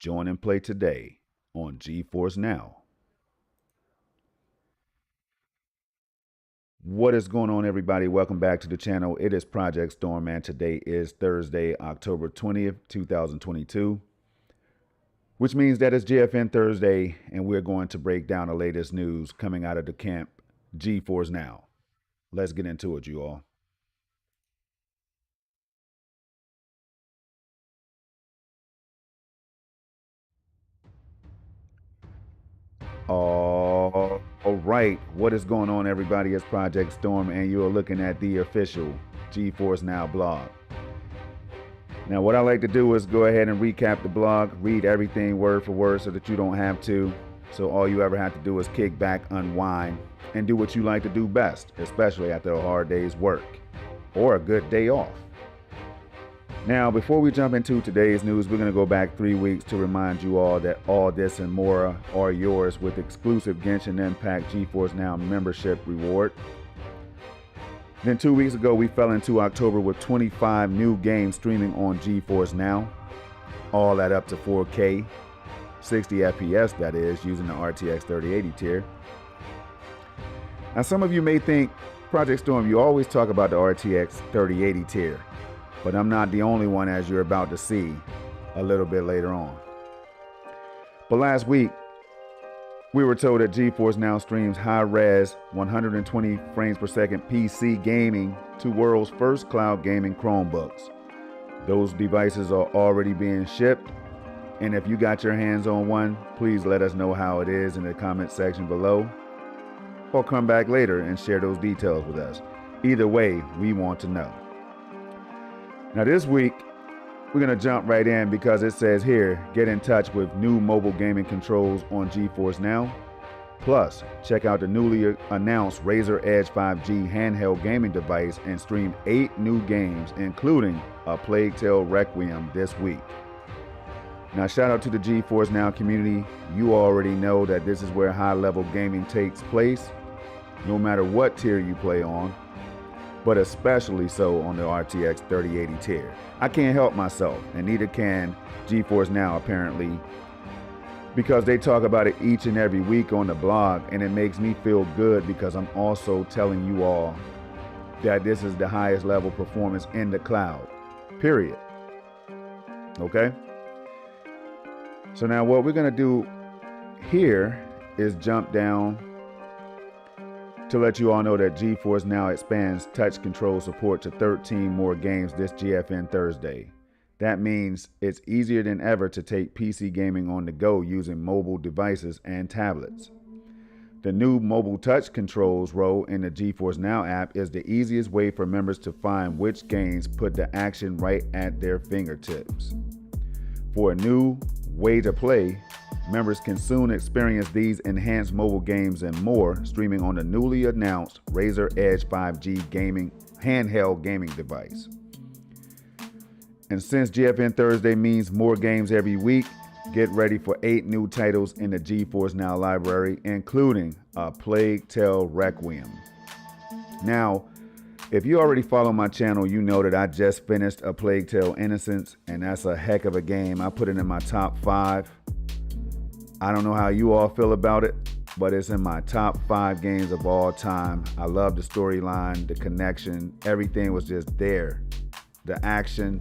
Join and play today on Geforce Now. What is going on, everybody? Welcome back to the channel. It is Project Storm, and today is Thursday, October 20th, 2022, which means that it's GFN Thursday, and we're going to break down the latest news coming out of the camp Geforce Now. Let's get into it, you all. All right, what is going on, everybody? It's Project Storm, and you are looking at the official Geforce Now blog. Now, what I like to do is go ahead and recap the blog, read everything word for word so that you don't have to. So all you ever have to do is kick back, unwind, and do what you like to do best, especially after a hard day's work or a good day off. Now, before we jump into today's news, we're going to go back 3 weeks to remind you all that all this and more are yours with exclusive Genshin Impact Geforce Now membership reward. Then 2 weeks ago, we fell into October with 25 new games streaming on Geforce Now, all that up to 4K, 60 FPS that is, using the RTX 3080 tier. Now, some of you may think, Project Storm, you always talk about the RTX 3080 tier. But I'm not the only one, as you're about to see a little bit later on. But last week, we were told that Geforce Now streams high-res 120 frames per second PC gaming to world's first cloud gaming Chromebooks. Those devices are already being shipped, and if you got your hands on one, please let us know how it is in the comment section below, or come back later and share those details with us. Either way, we want to know. Now this week, we're going to jump right in because it says here, get in touch with new mobile gaming controls on Geforce Now. Plus, check out the newly announced Razer Edge 5G handheld gaming device and stream 8 new games, including a Plague Tale Requiem this week. Now shout out to the Geforce Now community. You already know that this is where high-level gaming takes place, no matter what tier you play on, but especially so on the RTX 3080 tier. I can't help myself, and neither can Geforce Now apparently, because they talk about it each and every week on the blog, and it makes me feel good because I'm also telling you all that this is the highest level performance in the cloud, period. Okay? So now what we're gonna do here is jump down to let you all know that Geforce Now expands touch control support to 13 more games this GFN Thursday. That means it's easier than ever to take PC gaming on the go using mobile devices and tablets. The new mobile touch controls row in the Geforce Now app is the easiest way for members to find which games put the action right at their fingertips. For a new way to play, members can soon experience these enhanced mobile games and more streaming on the newly announced Razer Edge 5G handheld gaming device. And since GFN Thursday means more games every week, get ready for 8 new titles in the Geforce Now library, including a Plague Tale Requiem. Now, if you already follow my channel, you know that I just finished a Plague Tale Innocence, and that's a heck of a game. I put it in my top 5. I don't know how you all feel about it, but it's in my top 5 games of all time. I love the storyline, the connection, everything was just there. The action,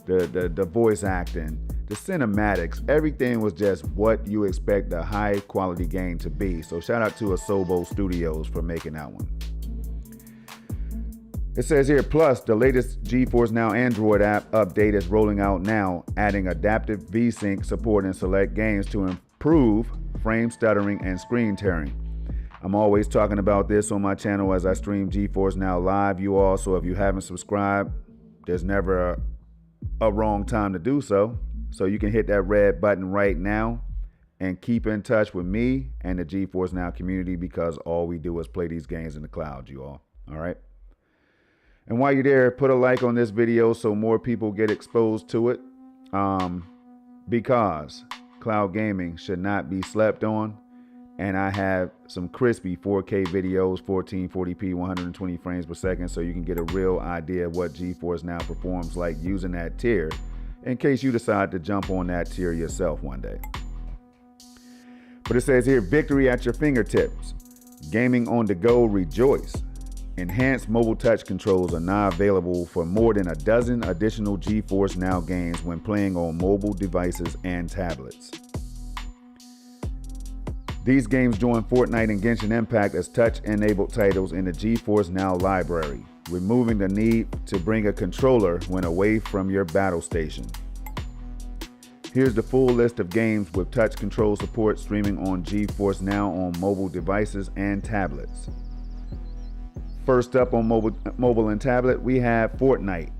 the voice acting, the cinematics, everything was just what you expect a high quality game to be. So shout out to Asobo Studios for making that one. It says here, plus the latest Geforce Now Android app update is rolling out now, adding adaptive VSync support in select games to improve frame stuttering and screen tearing. I'm always talking about this on my channel as I stream Geforce Now live, you all, so if you haven't subscribed, there's never a wrong time to do so. So you can hit that red button right now and keep in touch with me and the Geforce Now community, because all we do is play these games in the cloud, you all right? And while you're there, put a like on this video so more people get exposed to it, because cloud gaming should not be slept on. And I have some crispy 4K videos, 1440p, 120 frames per second, so you can get a real idea of what Geforce Now performs like using that tier in case you decide to jump on that tier yourself one day. But it says here, victory at your fingertips. Gaming on the go, rejoice. Enhanced mobile touch controls are now available for more than a dozen additional GeForce Now games when playing on mobile devices and tablets. These games join Fortnite and Genshin Impact as touch-enabled titles in the GeForce Now library, removing the need to bring a controller when away from your battle station. Here's the full list of games with touch control support streaming on GeForce Now on mobile devices and tablets. First up on mobile and tablet, we have Fortnite,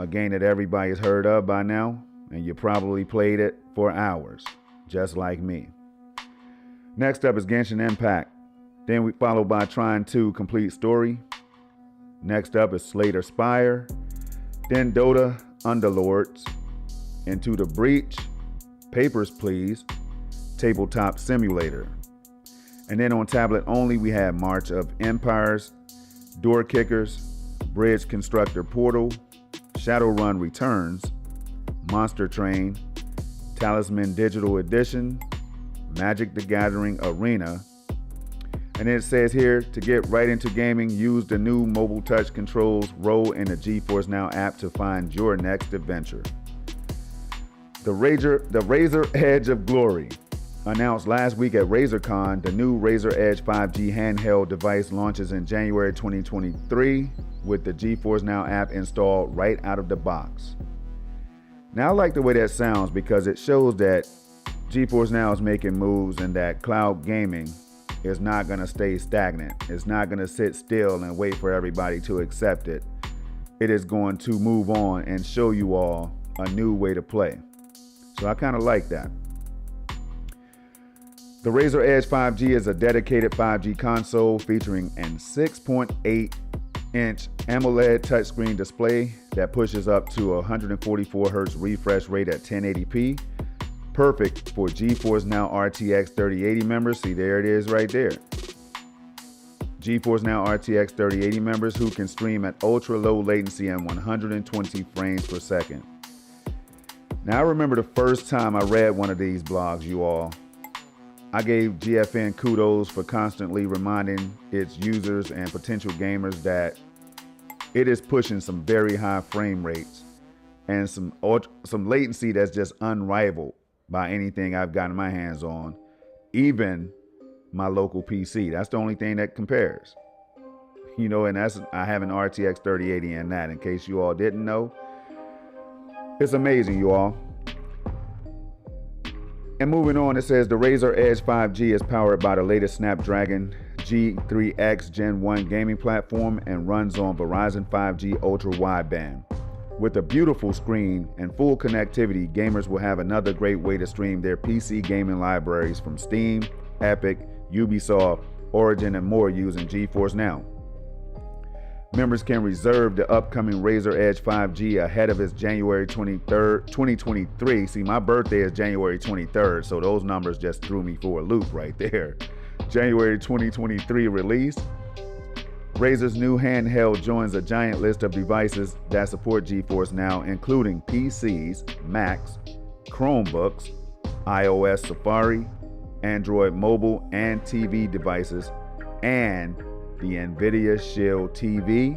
a game that everybody's heard of by now, and you probably played it for hours, just like me. Next up is Genshin Impact, then we followed by Trine 2 Complete Story. Next up is Slater Spire, then Dota Underlords, Into the Breach, Papers, Please, Tabletop Simulator. And then on tablet only, we have March of Empires, Door Kickers, Bridge Constructor Portal, Shadowrun Returns, Monster Train, Talisman Digital Edition, Magic the Gathering Arena. And then it says here, to get right into gaming, use the new mobile touch controls, roll in the GeForce Now app to find your next adventure. The Razer Edge of Glory. Announced last week at RazerCon, the new Razer Edge 5G handheld device launches in January 2023 with the GeForce Now app installed right out of the box. Now I like the way that sounds because it shows that GeForce Now is making moves and that cloud gaming is not going to stay stagnant. It's not going to sit still and wait for everybody to accept it. It is going to move on and show you all a new way to play. So I kind of like that. The Razer Edge 5G is a dedicated 5G console featuring an 6.8-inch AMOLED touchscreen display that pushes up to 144 Hz refresh rate at 1080p. Perfect for GeForce Now RTX 3080 members. See, there it is right there. GeForce Now RTX 3080 members who can stream at ultra low latency and 120 frames per second. Now, I remember the first time I read one of these blogs, you all. I gave GFN kudos for constantly reminding its users and potential gamers that it is pushing some very high frame rates and some latency that's just unrivaled by anything I've gotten my hands on, even my local PC. That's the only thing that compares. You know, and I have an RTX 3080 in that, in case you all didn't know. It's amazing, you all. And moving on, it says the Razer Edge 5G is powered by the latest Snapdragon G3X Gen 1 gaming platform and runs on Verizon 5G Ultra Wideband. With a beautiful screen and full connectivity, gamers will have another great way to stream their PC gaming libraries from Steam, Epic, Ubisoft, Origin, and more using GeForce Now. Members can reserve the upcoming Razer Edge 5G ahead of its January 23rd, 2023. See, my birthday is January 23rd, so those numbers just threw me for a loop right there. January 2023 release. Razer's new handheld joins a giant list of devices that support GeForce Now, including PCs, Macs, Chromebooks, iOS Safari, Android mobile and TV devices, and the Nvidia Shield TV.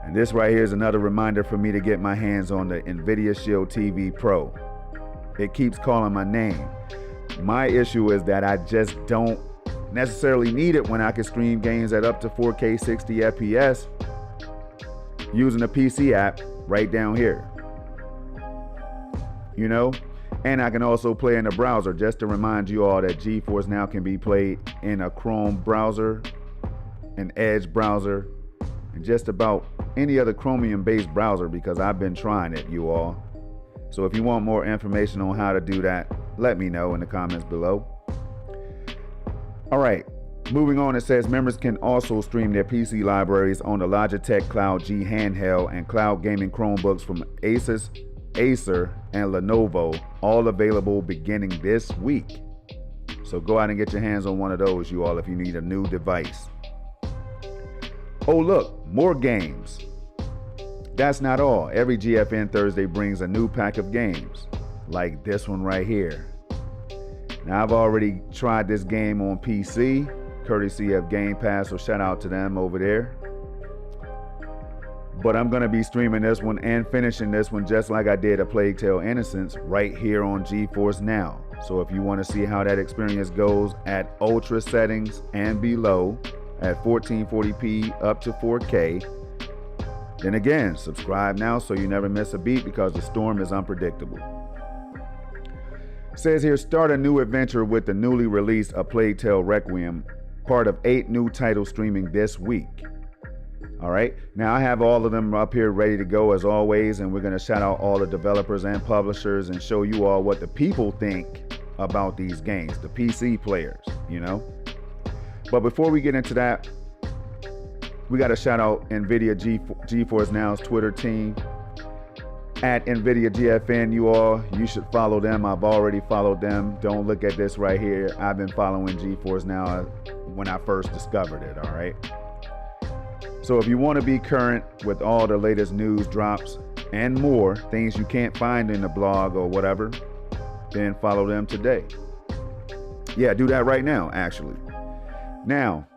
And this right here is another reminder for me to get my hands on the Nvidia Shield TV Pro. It keeps calling my name. My issue is that I just don't necessarily need it when I can stream games at up to 4K 60 FPS using the PC app right down here. You know? And I can also play in the browser, just to remind you all that GeForce Now can be played in a Chrome browser, an Edge browser, and just about any other Chromium-based browser, because I've been trying it, you all. So if you want more information on how to do that, let me know in the comments below. All right, moving on, it says members can also stream their PC libraries on the Logitech Cloud G handheld and cloud gaming Chromebooks from Asus, Acer, and Lenovo, all available beginning this week. So go out and get your hands on one of those, you all, if you need a new device. Oh look, more games. that's not all. Every GFN Thursday brings a new pack of games, like this one right here. Now, I've already tried this game on PC, courtesy of Game Pass, so shout out to them over there. But I'm going to be streaming this one and finishing this one just like I did A Plague Tale Innocence right here on Geforce Now. So if you want to see how that experience goes at ultra settings and below, at 1440p up to 4K, then again, subscribe now so you never miss a beat, because the storm is unpredictable. It says here, start a new adventure with the newly released A Plague Tale Requiem, part of 8 new titles streaming this week. All right, now I have all of them up here ready to go as always, and we're going to shout out all the developers and publishers and show you all what the people think about these games, the PC players, you know. But before we get into that, we got to shout out Nvidia Geforce Now's Twitter team at Nvidia GFN. You should follow them. I've already followed them. Don't look at this right here. I've been following Geforce Now when I first discovered it. All right. So if you want to be current with all the latest news drops and more, things you can't find in the blog or whatever, then follow them today. Yeah, do that right now, actually. Now,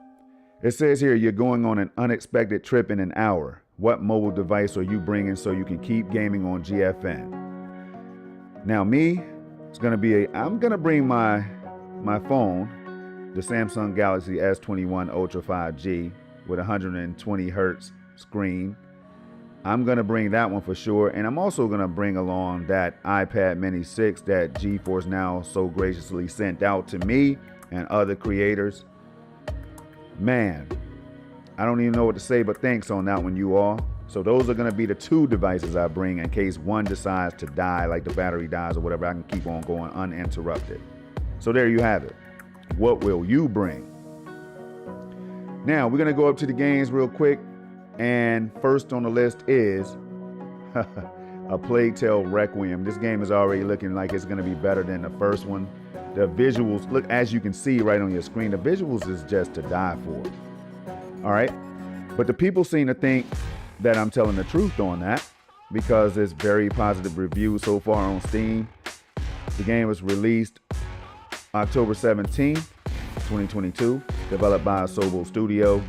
it says here you're going on an unexpected trip in an hour. What mobile device are you bringing so you can keep gaming on GFN? Now me, I'm gonna bring my phone, the Samsung Galaxy S21 Ultra 5G with 120 hertz screen. I'm gonna bring that one for sure, and I'm also gonna bring along that iPad Mini 6 that Geforce Now so graciously sent out to me and other creators. Man, I don't even know what to say but thanks on that one, you all. So those are gonna be the 2 devices I bring in case one decides to die, like the battery dies or whatever. I can keep on going uninterrupted. So there you have it. What will you bring? Now we're gonna go up to the games real quick, and first on the list is A Plague Tale Requiem. This game is already looking like it's gonna be better than the first one. The visuals, look, as you can see right on your screen, the visuals is just to die for. All right, but the people seem to think that I'm telling the truth on that, because it's very positive reviews so far on Steam. The game was released October 17th, 2022, developed by Asobo Studio,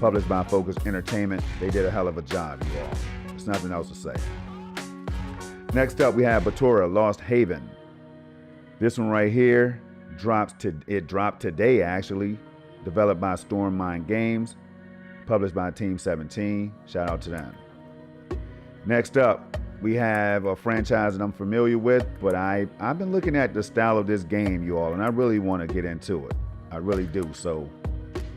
published by Focus Entertainment. They did a hell of a job, you all. There's nothing else to say. Next up, we have Batora Lost Haven. This one right here dropped today, actually, developed by Stormmind Games, published by Team 17. Shout out to them. Next up, we have a franchise that I'm familiar with, but I've been looking at the style of this game, you all, and I really want to get into it. I really do, so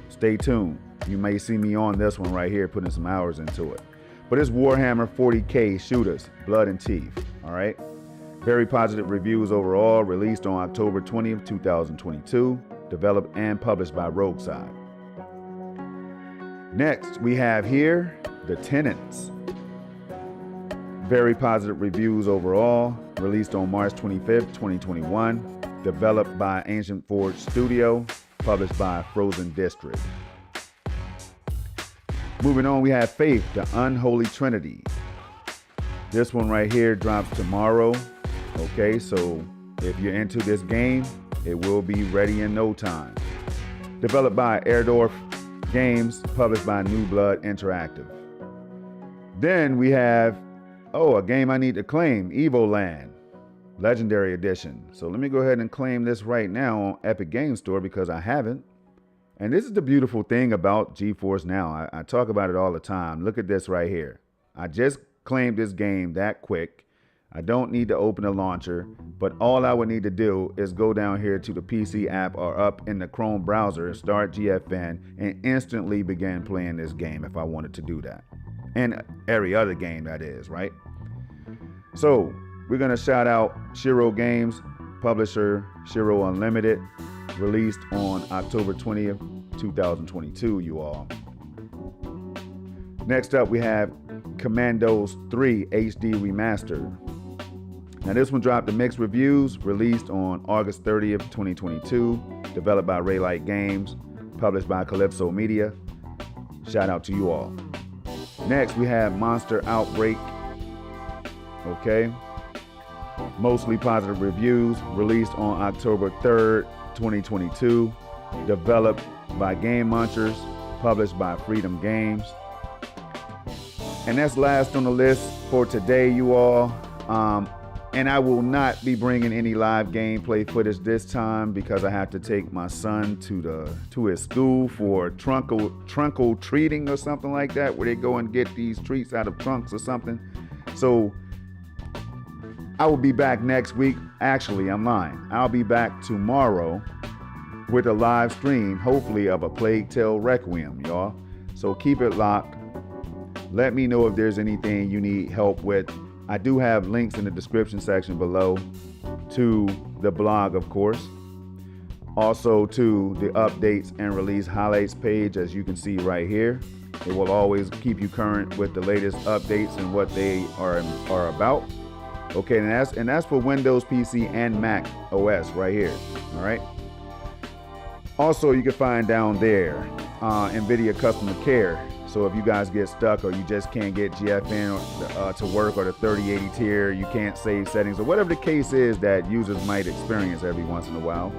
stay tuned. You may see me on this one right here, putting some hours into it. But it's Warhammer 40K Shooters, Blood and Teeth, all right? Very positive reviews overall, released on October 20th, 2022, developed and published by Rogueside. Next, we have here The Tenants. Very positive reviews overall, released on March 25th, 2021, developed by Ancient Forge Studio, published by Frozen District. Moving on, we have Faith, the Unholy Trinity. This one right here drops tomorrow. Okay, so if you're into this game, it will be ready in no time. Developed by Airdorf Games, published by New Blood Interactive. Then we have, a game I need to claim, Evoland, Legendary Edition. So let me go ahead and claim this right now on Epic Games Store because I haven't. And this is the beautiful thing about Geforce Now. I talk about it all the time. Look at this right here. I just claimed this game that quick. I don't need to open a launcher, but all I would need to do is go down here to the PC app or up in the Chrome browser, start GFN, and instantly begin playing this game if I wanted to do that. And every other game that is, right? So we're gonna shout out Shiro Games, publisher Shiro Unlimited, released on October 20th, 2022, you all. Next up, we have Commandos 3 HD Remaster. Now this one dropped the mixed reviews, released on August 30th, 2022, developed by Raylight Games, published by Calypso Media. Shout out to you all. Next, we have Monster Outbreak. Okay. Mostly positive reviews. Released on October 3rd, 2022. Developed by Game Munchers. Published by Freedom Games. And that's last on the list for today, you all. And I will not be bringing any live gameplay footage this time because I have to take my son to his school for trunkle treating or something like that, where they go and get these treats out of trunks or something. So I will be back next week. Actually, I'm lying. I'll be back tomorrow with a live stream, hopefully, of A Plague Tale Requiem, y'all. So keep it locked. Let me know if there's anything you need help with. I do have links in the description section below to the blog, of course. Also to the updates and release highlights page, as you can see right here. It will always keep you current with the latest updates and what they are about. Okay, and that's for Windows PC and Mac OS right here. All right. Also, you can find down there Nvidia customer care. So if you guys get stuck or you just can't get GFN to work, or the 3080 tier, you can't save settings, or whatever the case is that users might experience every once in a while,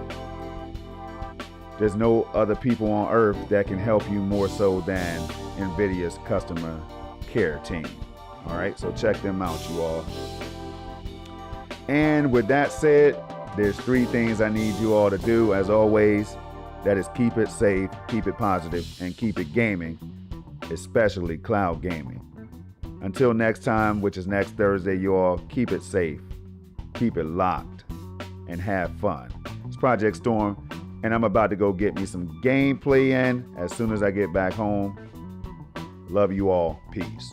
there's no other people on earth that can help you more so than Nvidia's customer care team. All right, so check them out, you all. And with that said, there's 3 things I need you all to do, as always. That is keep it safe, keep it positive, and keep it gaming. Especially cloud gaming. Until next time, which is next Thursday, you all keep it safe, keep it locked, and have fun. It's Project Storm, and I'm about to go get me some gameplay in as soon as I get back home. Love you all. Peace.